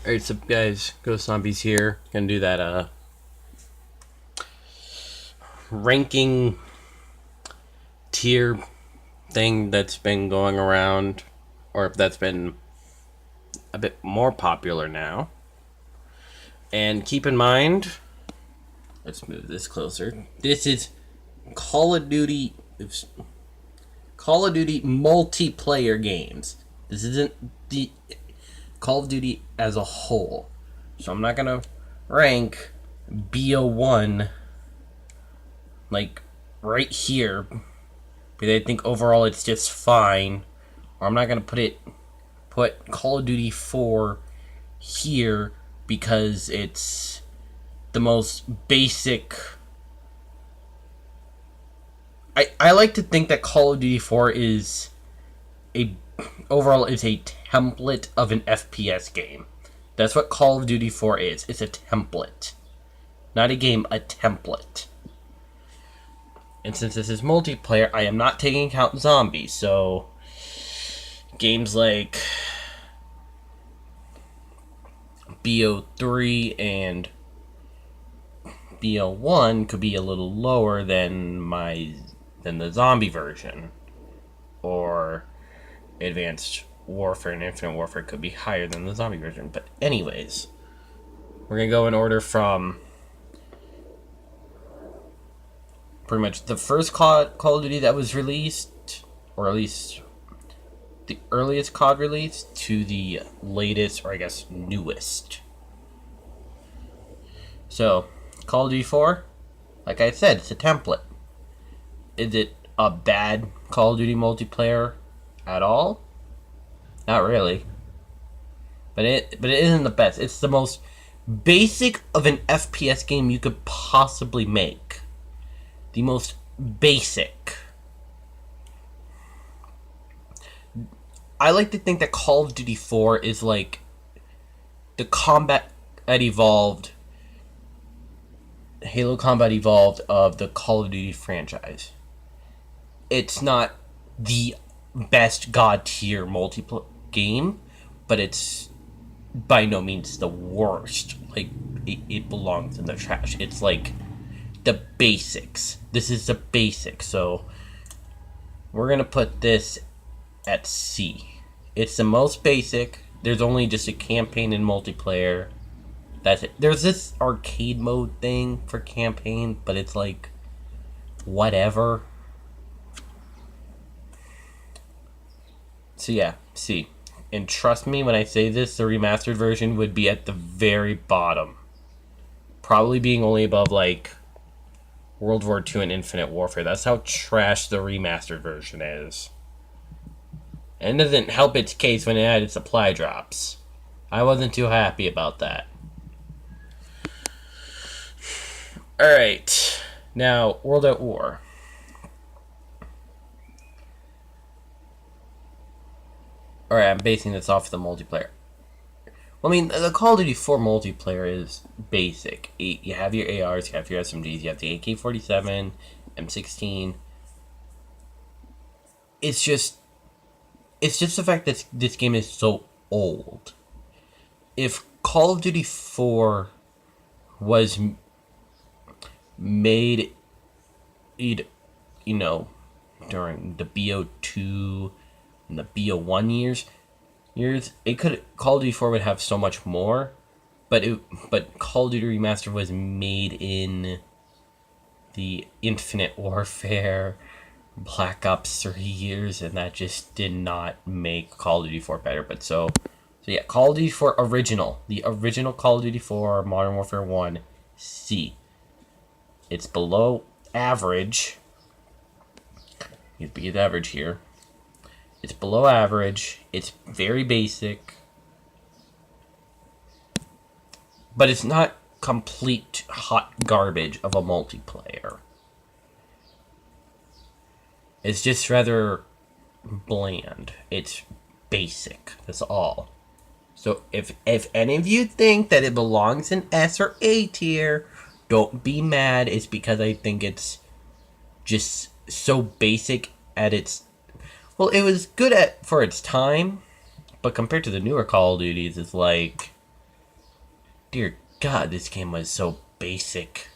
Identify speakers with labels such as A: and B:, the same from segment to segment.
A: Alright, so guys, Ghost Zombies here. Gonna do that ranking tier thing that's been going around, or if that's been a bit more popular now. And keep in mind, let's move this closer. This is Call of Duty Call of Duty multiplayer games. This isn't the Call of Duty as a whole. So I'm not gonna rank BO1 like right here, because I think overall it's just fine. Or I'm not gonna put Call of Duty 4 here because it's the most basic. I like to think that Call of Duty 4 is a template of an FPS game. That's what Call of Duty 4 is. It's a template. Not a game, a template. And since this is multiplayer, I am not taking account zombies, so games like BO3 and BO1 could be a little lower than the zombie version. Or Advanced Warfare and Infinite Warfare could be higher than the zombie version. But anyways, we're going to go in order from pretty much the first Call of Duty that was released, or at least the earliest COD release, to the latest, or I guess newest. So, Call of Duty 4, like I said, it's a template. Is it a bad Call of Duty multiplayer at all? Not really. But it isn't the best. It's the most basic of an FPS game you could possibly make. The most basic. I like to think that Call of Duty 4 is like the Combat Evolved, Halo Combat Evolved of the Call of Duty franchise. It's not the best god tier multiplayer game, but it's by no means the worst. Like, it belongs in the trash. It's like the basics. This is the basics, so we're gonna put this at C. It's the most basic. There's only just a campaign and multiplayer. That's it. There's this arcade mode thing for campaign, but it's like whatever. So yeah, C. And trust me when I say this, the remastered version would be at the very bottom. Probably being only above like World War II and Infinite Warfare. That's how trash the remastered version is. And it doesn't help its case when it added supply drops. I wasn't too happy about that. Alright. Now, World at War. Alright, I'm basing this off the multiplayer. Well, I mean, the Call of Duty 4 multiplayer is basic. You have your ARs, you have your SMGs, you have the AK-47, M16. It's just the fact that this game is so old. If Call of Duty 4 was made, during the BO2 and the BO1 years, Call of Duty 4 would have so much more, but Call of Duty Remastered was made in the Infinite Warfare, Black Ops 3 years, and that just did not make Call of Duty 4 better. But so yeah, Call of Duty 4 original, the original Call of Duty 4 Modern Warfare 1, C. It's below average. You have to get average here. It's below average. It's very basic. But it's not complete hot garbage of a multiplayer. It's just rather bland. It's basic. That's all. So if any of you think that it belongs in S or A tier, don't be mad. It's because I think it's just so basic at its... Well, it was good for its time, but compared to the newer Call of Duties, it's like Dear God, this game was so basic.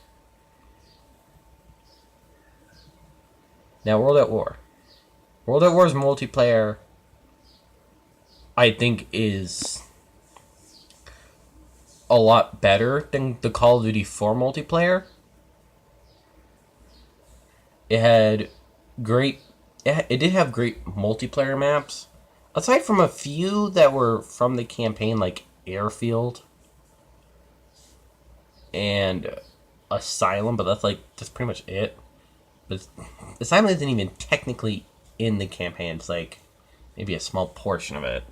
A: Now, World at War. World at War's multiplayer, I think, is a lot better than the Call of Duty 4 multiplayer. It had great... It did have great multiplayer maps. Aside from a few that were from the campaign, like Airfield and Asylum, but that's pretty much it. But Asylum isn't even technically in the campaign. It's like maybe a small portion of it.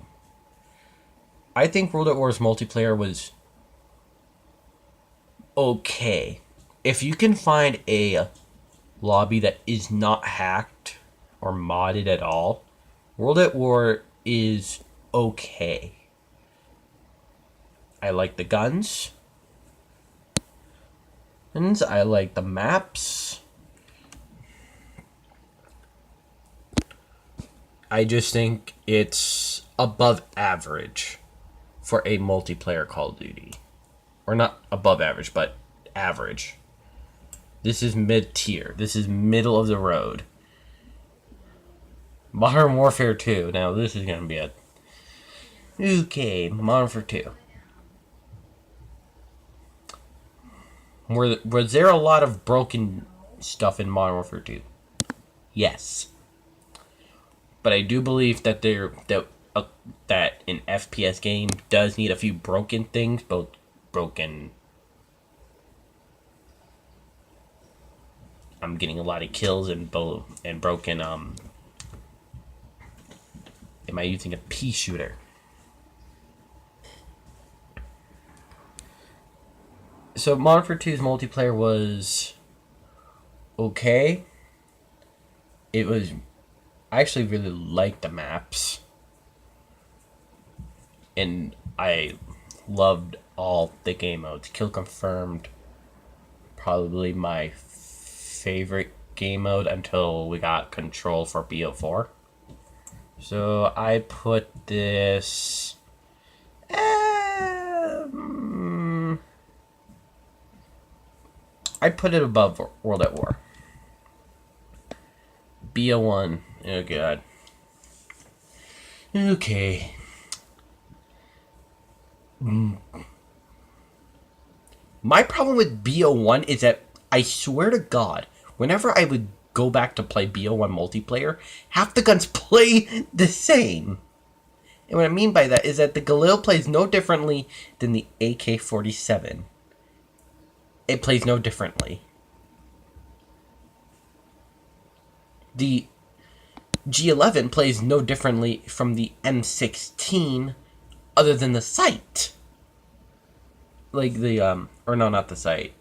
A: I think World at War's multiplayer was okay. If you can find a lobby that is not hacked or modded at all, World at War is okay. I like the guns. And I like the maps. I just think it's above average for a multiplayer Call of Duty. Or not above average, but average. This is mid-tier. This is middle of the road. Modern Warfare 2. Now, this is going to be a... Okay, Modern Warfare 2. Was there a lot of broken stuff in Modern Warfare 2? Yes. But I do believe that that an FPS game does need a few broken things, both broken... I'm getting a lot of kills and broken, am I using a pea shooter? So Modern Warfare 2's multiplayer was okay. I actually really liked the maps. And I loved all the game modes. Kill Confirmed, probably my favorite game mode until we got Control for BO4. So I put this... I put it above World at War. BO1. Oh god. Okay. My problem with BO1 is that I swear to God, whenever I would go back to play BO1 multiplayer, half the guns play the same. And what I mean by that is that the Galil plays no differently than the AK-47. It plays no differently. The G11 plays no differently from the M16 other than the sight. Like the, or no, not the sight.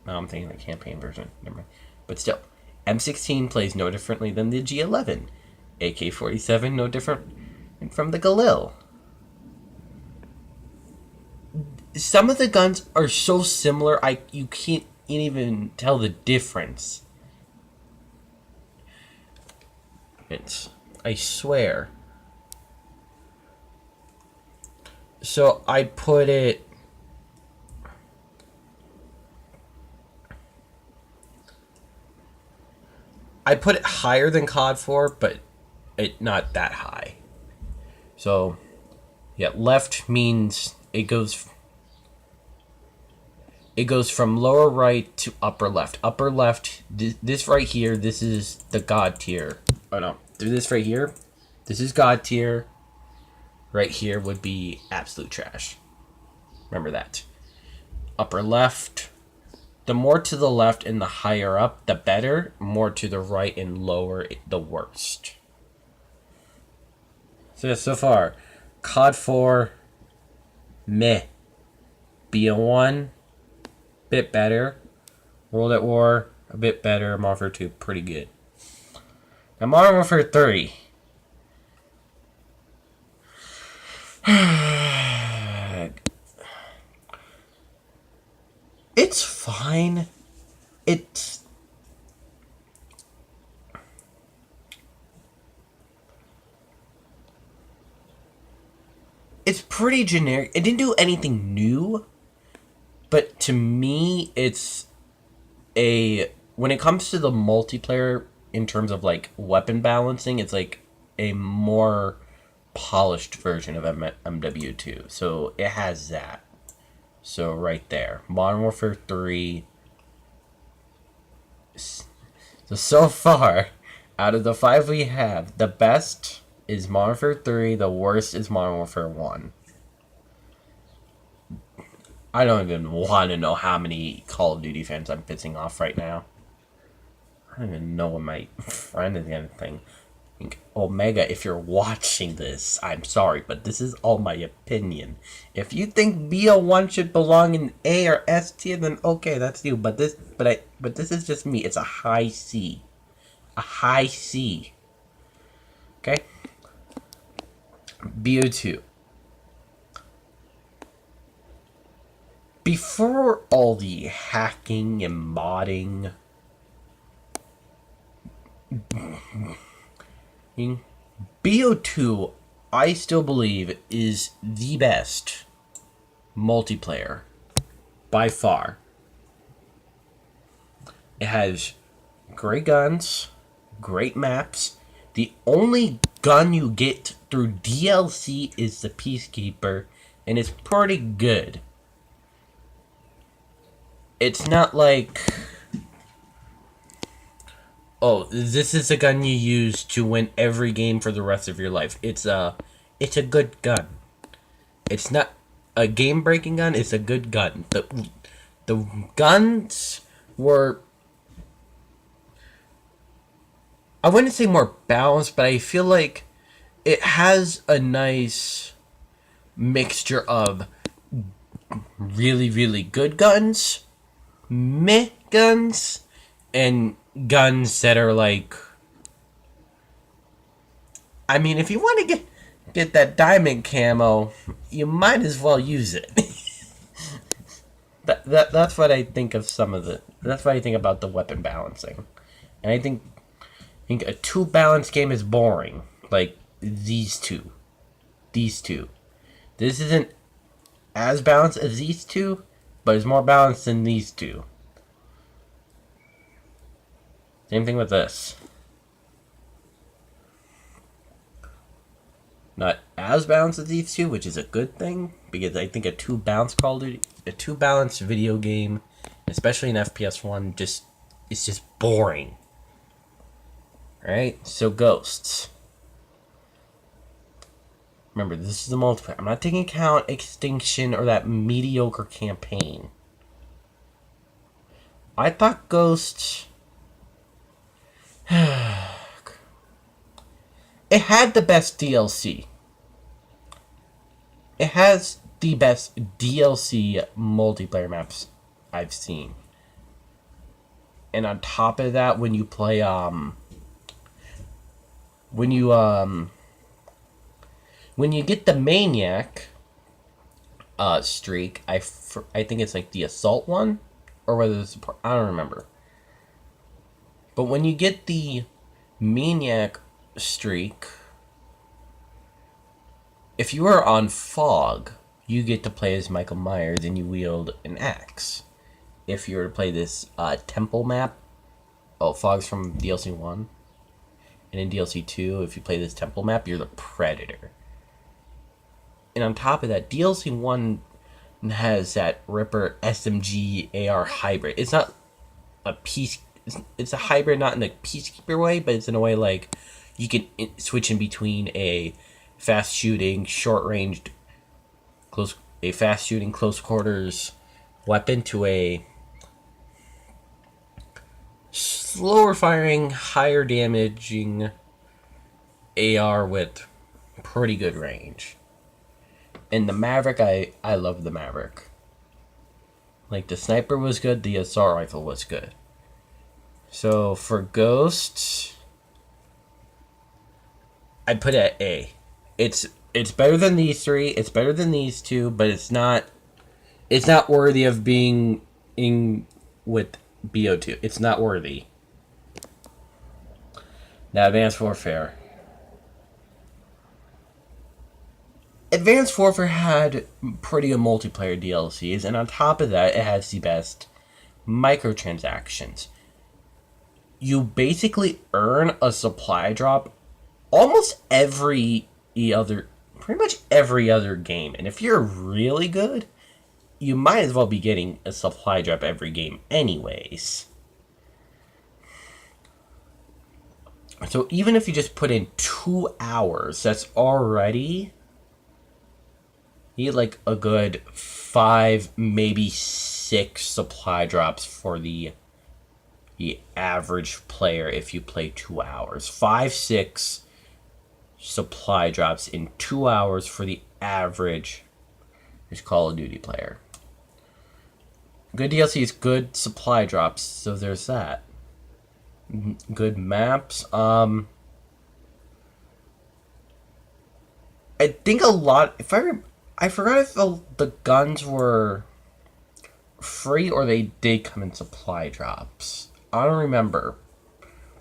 A: No, I'm thinking the campaign version. Never mind. But still, M16 plays no differently than the G11. AK-47 no different from the Galil. Some of the guns are so similar, you can't even tell the difference. I swear. So I put it... I put it higher than COD 4, but not that high. So, yeah, left means it goes from lower right to upper left. Upper left, this right here, this is the God tier. Oh no, this right here, this is God tier. Right here would be absolute trash. Remember that. Upper left, the more to the left and the higher up, the better. More to the right and lower, the worst. So far, COD 4, meh. BO1, bit better. World at War, a bit better. Modern Warfare 2, pretty good. Now Modern Warfare 3. It's fine. It's...
B: it's pretty generic. It didn't do anything new, but to me, it's a when it comes to the multiplayer in terms of like weapon balancing, it's like a more polished version of MW2. So it has that. So right there, Modern Warfare 3. So far, out of the five we have, the best is Modern Warfare 3. The worst is Modern Warfare 1. I don't even want to know how many Call of Duty fans I'm pissing off right now. I don't even know what my friend is gonna think. Omega, if you're watching this, I'm sorry, but this is all my opinion. If you think BO1 should belong in A or S tier, then okay, that's you. But this is just me. It's a high C. A high C. Okay? BO2. Before all the hacking and modding, BO2, I still believe, is the best multiplayer by far. It has great guns, great maps. The only gun you get through DLC is the Peacekeeper, and it's pretty good. It's not like, oh, this is a gun you use to win every game for the rest of your life. It's a good gun. It's not a game-breaking gun. It's a good gun. The guns were, I wouldn't say more balanced, but I feel like it has a nice mixture of really, really good guns, meh guns, and guns that are like, I mean, if you want to get that diamond camo, you might as well use it. That's what I think of some of the. That's what I think about the weapon balancing, and I think a too balanced game is boring. Like these two. This isn't as balanced as these two, but it's more balanced than these two. Same thing with this. Not as balanced as these two, which is a good thing, because I think a too balanced video game, especially in FPS 1, it's just boring. Right? So Ghosts. Remember, this is the multiplayer. I'm not taking account Extinction or that mediocre campaign. I thought Ghosts... It had the best DLC. It has the best DLC multiplayer maps I've seen. And on top of that, when you play, when you get the Maniac streak, I think it's like the Assault one, or whether it's I don't remember. But when you get the Maniac streak, if you are on Fog, you get to play as Michael Myers and you wield an axe. If you were to play this temple map, Fog's from DLC 1, and in DLC 2, if you play this temple map, you're the Predator. And on top of that, DLC 1 has that Ripper SMG AR hybrid. It's not a piece. It's a hybrid, not in a Peacekeeper way, but it's in a way like you can switch in between a fast shooting, short ranged, close quarters weapon to a slower firing, higher damaging AR with pretty good range. And the Maverick, I love the Maverick. Like, the sniper was good, the assault rifle was good. So, for Ghosts, I'd put it at A. It's better than these three, it's better than these two, but it's not worthy of being in with BO2. It's not worthy. Now, Advanced Warfare. Advanced Warfare had pretty good multiplayer DLCs, and on top of that, it has the best microtransactions. You basically earn a supply drop almost pretty much every other game. And if you're really good, you might as well be getting a supply drop every game anyways. So even if you just put in 2 hours, that's already you get like a good 5, maybe 6 supply drops for the average player if you play 2 hours. 5, 6 supply drops in 2 hours for the average Call of Duty player. Good DLC is good supply drops, so there's that. Good maps. I think a lot. I forgot if the guns were free or they did come in supply drops. I don't remember.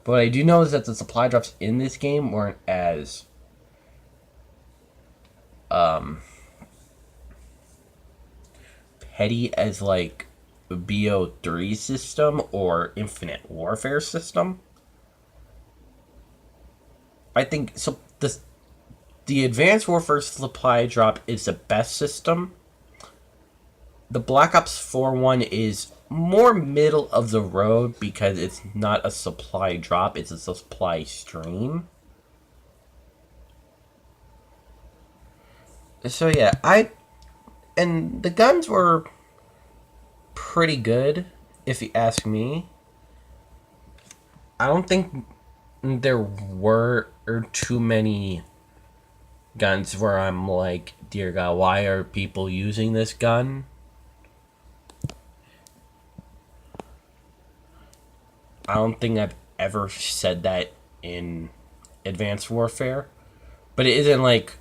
B: But what I do know is that the supply drops in this game weren't as petty as like BO3 system or Infinite Warfare system. I think so. The Advanced Warfare supply drop is the best system. The Black Ops 4 one is more middle of the road because it's not a supply drop, it's a supply stream. So yeah, and the guns were pretty good, if you ask me. I don't think there were too many guns where I'm like, dear God, why are people using this gun? I don't think I've ever said that in Advanced Warfare, but it isn't like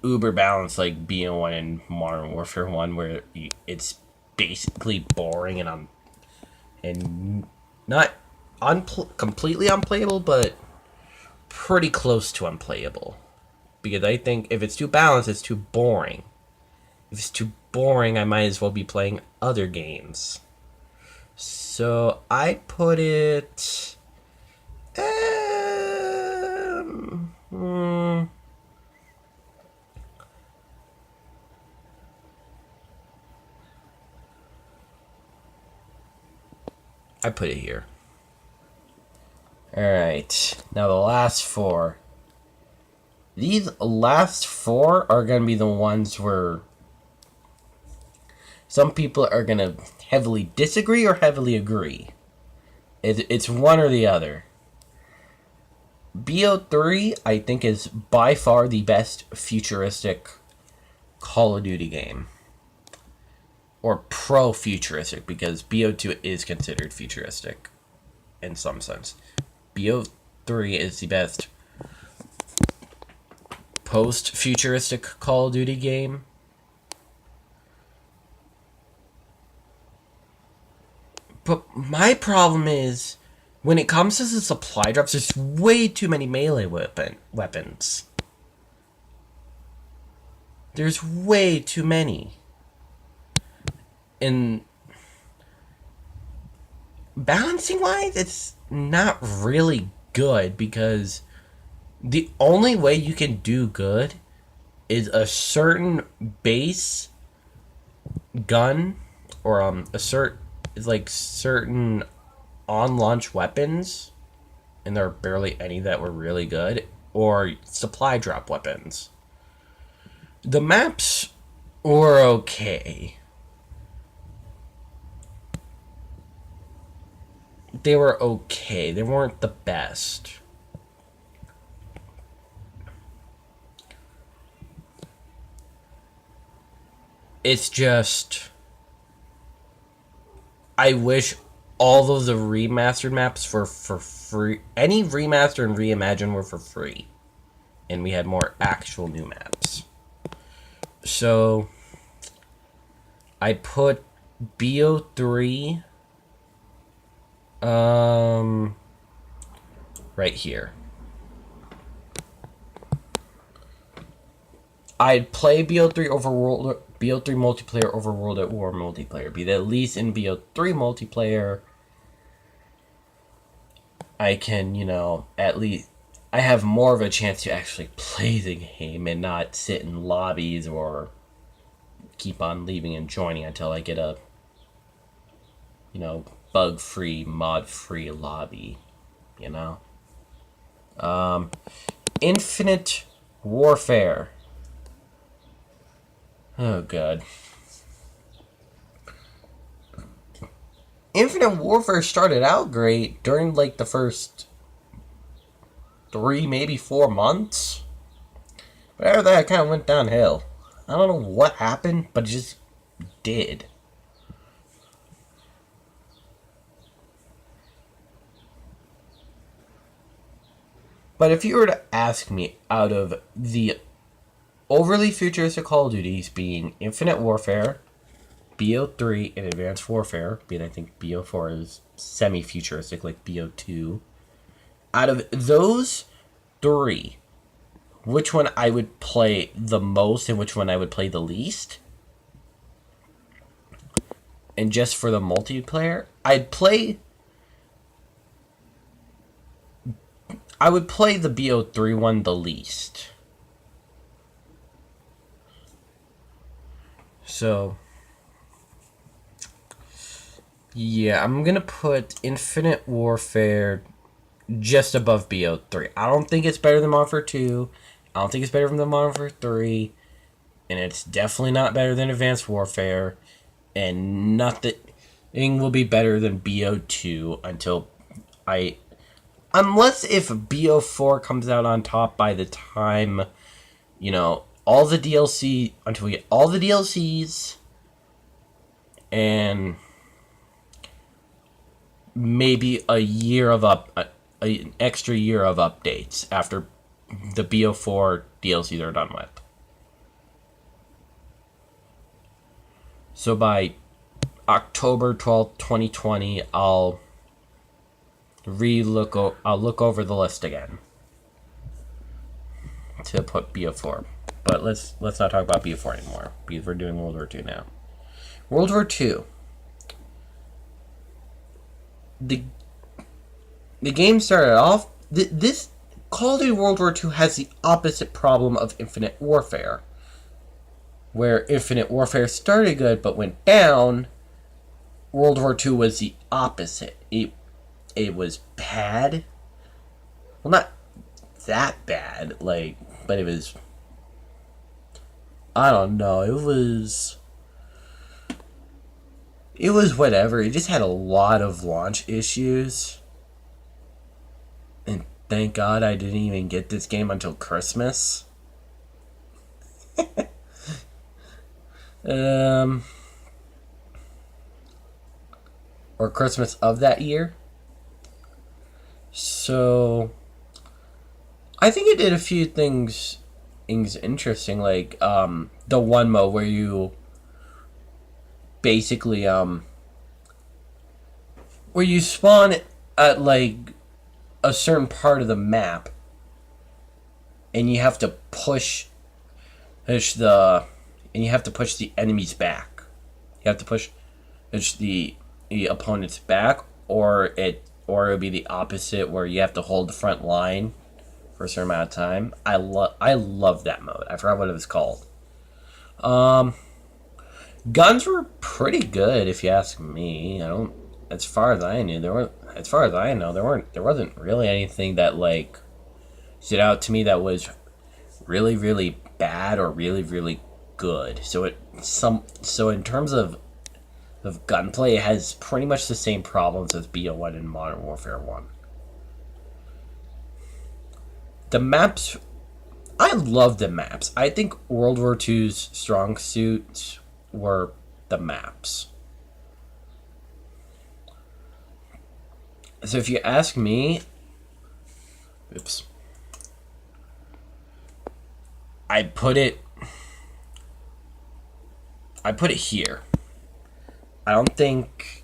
B: uber balanced like BO1 and Modern Warfare 1 where it's basically boring and not completely unplayable, but pretty close to unplayable. Because I think if it's too balanced, it's too boring. If it's too boring, I might as well be playing other games. So I put it. I put it here. Alright, now the last 4. These last 4 are going to be the ones where some people are going to heavily disagree or heavily agree. It's one or the other. BO3, I think, is by far the best futuristic Call of Duty game. Or pro-futuristic, because BO2 is considered futuristic in some sense. BO3 is the best post-futuristic Call of Duty game. But my problem is, when it comes to the supply drops, there's way too many melee weapons. There's way too many. And balancing wise, it's not really good because the only way you can do good is a certain base gun or certain on launch weapons, and there are barely any that were really good, or supply drop weapons. The maps were okay. They were okay. They weren't the best. It's just, I wish all of the remastered maps were for free. Any remaster and reimagine were for free. And we had more actual new maps. So, I put BO3 right here. I'd play BO3 over BO3 multiplayer over World at War multiplayer. Be that at least in BO3 multiplayer, I can, at least I have more of a chance to actually play the game and not sit in lobbies or keep on leaving and joining until I get a, bug-free, mod-free lobby, you know? Infinite Warfare. Oh, God. Infinite Warfare started out great during, the first 3, maybe 4 months. But after that, it kind of went downhill. I don't know what happened, but it just did. But if you were to ask me, out of the overly futuristic Call of Duties being Infinite Warfare, BO3, and Advanced Warfare, being I think BO4 is semi-futuristic like BO2, out of those 3, which one I would play the most and which one I would play the least? And just for the multiplayer, I would play the BO3 one the least. So, yeah, I'm gonna put Infinite Warfare just above BO3. I don't think it's better than Modern Warfare 2. I don't think it's better than Modern Warfare 3. And it's definitely not better than Advanced Warfare. And nothing will be better than BO2 unless if BO4 comes out on top by the time, all the DLC, until we get all the DLCs, and maybe an extra year of updates after the BO4 DLCs are done with. So by October 12th, 2020, I'll look over the list again to put BO4. But let's not talk about BO4 anymore, because we're doing World War II now. World War II. The game started off. This Call of Duty World War II has the opposite problem of Infinite Warfare, where Infinite Warfare started good but went down. World War II was the opposite. It was bad. Well, not that bad, but it was, I don't know, it was whatever. It just had a lot of launch issues. And thank God I didn't even get this game until Christmas. Or Christmas of that year. So I think it did a few things interesting, like the one mode where you basically where you spawn at a certain part of the map, and you have to push the enemies back. You have to push the opponents back, or it would be the opposite, where you have to hold the front line for a certain amount of time. I love that mode. I forgot what it was called. Guns were pretty good, if you ask me. As far as I know, there wasn't really anything that stood out to me that was really, really bad or really, really good. So in terms of gunplay, it has pretty much the same problems as BO1 and Modern Warfare 1. The maps, I love the maps. I think World War II's strong suits were the maps. So if you ask me, I put it here. I don't think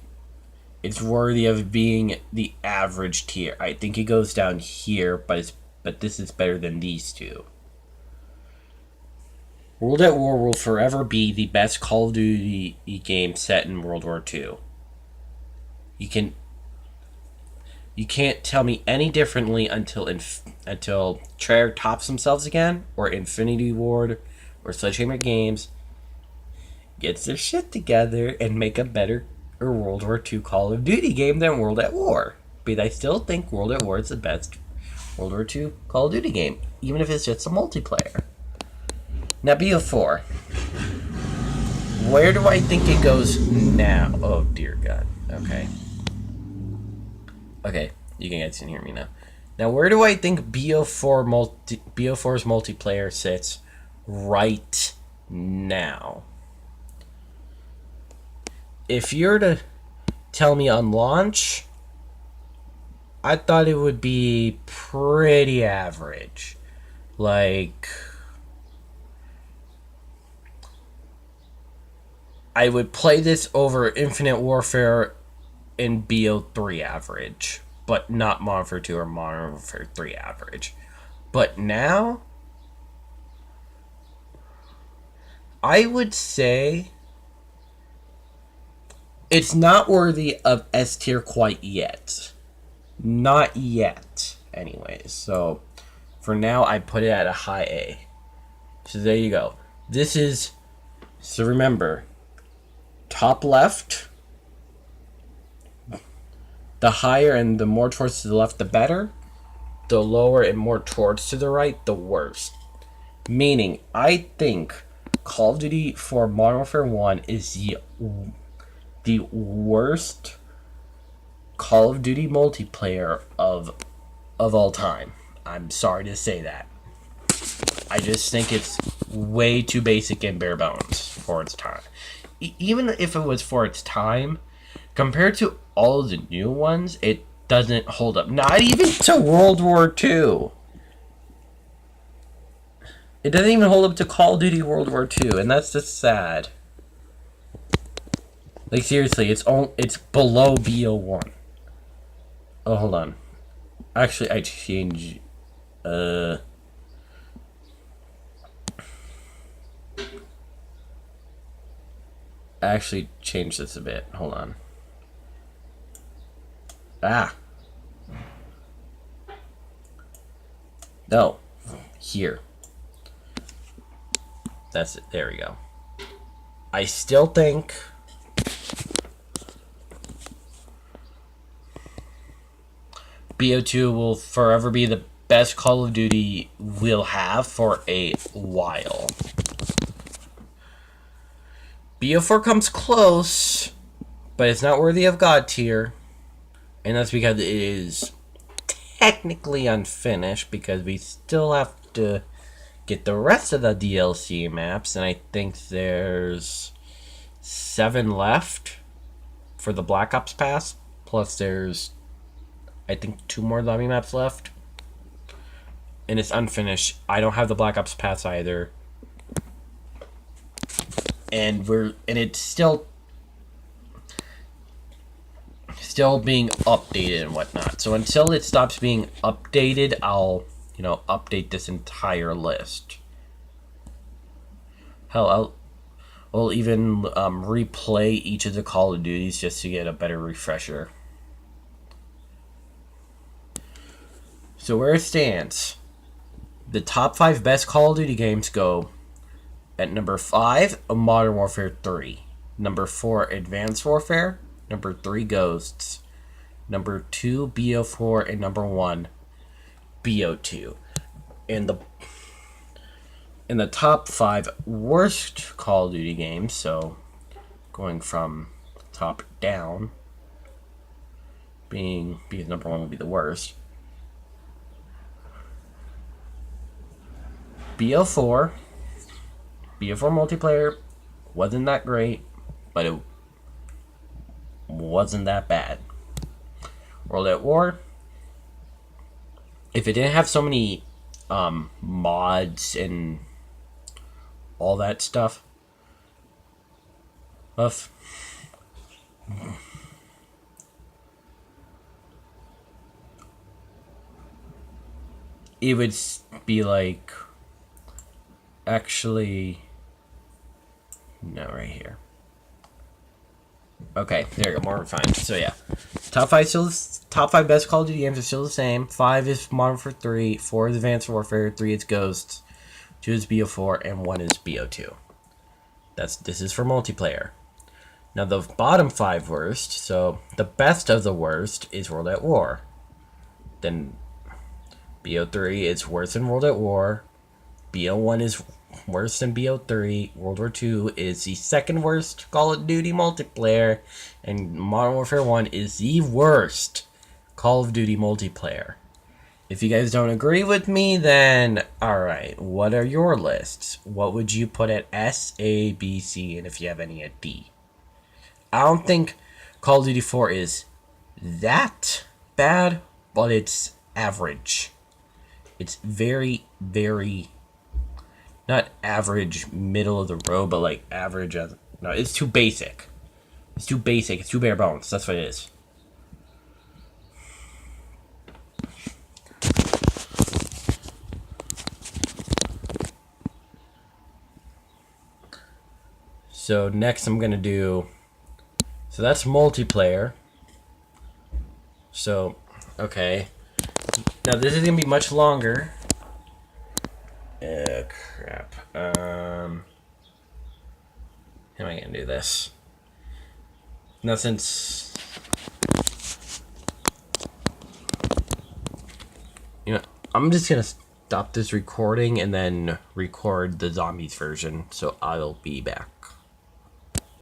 B: it's worthy of being the average tier. I think it goes down here, but this is better than these two. World at War will forever be the best Call of Duty game set in World War II. You can You can't tell me any differently until Treyarch tops themselves again, or Infinity Ward, or Sledgehammer Games gets their shit together and make a better World War II Call of Duty game than World at War. But I still think World at War is the best World War II Call of Duty game, even if it's just a multiplayer. Now, BO4. Where do I think it goes now? Oh, dear God. Okay. Okay, you guys can hear me now. Now, where do I think BO4's multiplayer sits right now? If you're to tell me on launch, I thought it would be pretty average. Like, I would play this over Infinite Warfare in BO3 average, but not Modern Warfare 2 or Modern Warfare 3 average. But now, I would say it's not worthy of S tier quite yet. Not yet, anyways. So, for now, I put it at a high A. So there you go. This is, so remember, top left, the higher and the more towards to the left, the better. The lower and more towards to the right, the worst. Meaning, I think Call of Duty for Modern Warfare 1 is the worst Call of Duty multiplayer of all time. I'm sorry to say that. I just think it's way too basic and bare bones for its time. Even if it was for its time, compared to all of the new ones, it doesn't hold up. Not even to World War II. It doesn't even hold up to Call of Duty World War II, and that's just sad. Like, seriously, it's below BO1. Oh, hold on. Actually, I changed... I actually changed this a bit. Hold on. Ah. No. Here. That's it. There we go. I still think BO2 will forever be the best Call of Duty we'll have for a while. BO4 comes close, but it's not worthy of God tier. And that's because it is technically unfinished, because we still have to get the rest of the DLC maps, and I think there's 7 left for the Black Ops Pass, plus there's, I think, 2 more lobby maps left, and it's unfinished. I don't have the Black Ops Pass either, and it's still being updated and whatnot. So until it stops being updated, I'll update this entire list. Hell, I'll even replay each of the Call of Duties just to get a better refresher. So where it stands, the top 5 best Call of Duty games go at number 5, Modern Warfare 3. Number 4, Advanced Warfare. Number 3, Ghosts. Number 2, BO4. And number 1, BO2. In the top 5 worst Call of Duty games, so going from top down, because number 1 will be the worst. BO4 multiplayer wasn't that great, but it wasn't that bad. World at War, if it didn't have so many mods and all that stuff, it would be like, actually, No, right here. Okay, there you go, more refined. So yeah, top five best Call of Duty games are still the same. 5 is Modern Warfare 3, 4 is Advanced Warfare, 3 is Ghosts, 2 is BO4, and 1 is BO2. This is for multiplayer. Now the bottom 5 worst, so the best of the worst is World at War. Then BO3 is worse than World at War. BO1 is worse than BO3. World War II is the second worst Call of Duty multiplayer. And Modern Warfare 1 is the worst Call of Duty multiplayer. If you guys don't agree with me, then alright, what are your lists? What would you put at S, A, B, C, and if you have any at D? I don't think Call of Duty 4 is that bad, but it's average. It's very, very, not average, middle of the road, but like average. No, it's too basic. It's too basic. It's too bare bones. That's what it is. So next I'm going to do... So that's multiplayer. So, okay. Now this is going to be much longer. Crap. How am I going to do this? Now since... You know, I'm just going to stop this recording and then record the zombies version. So I'll be back.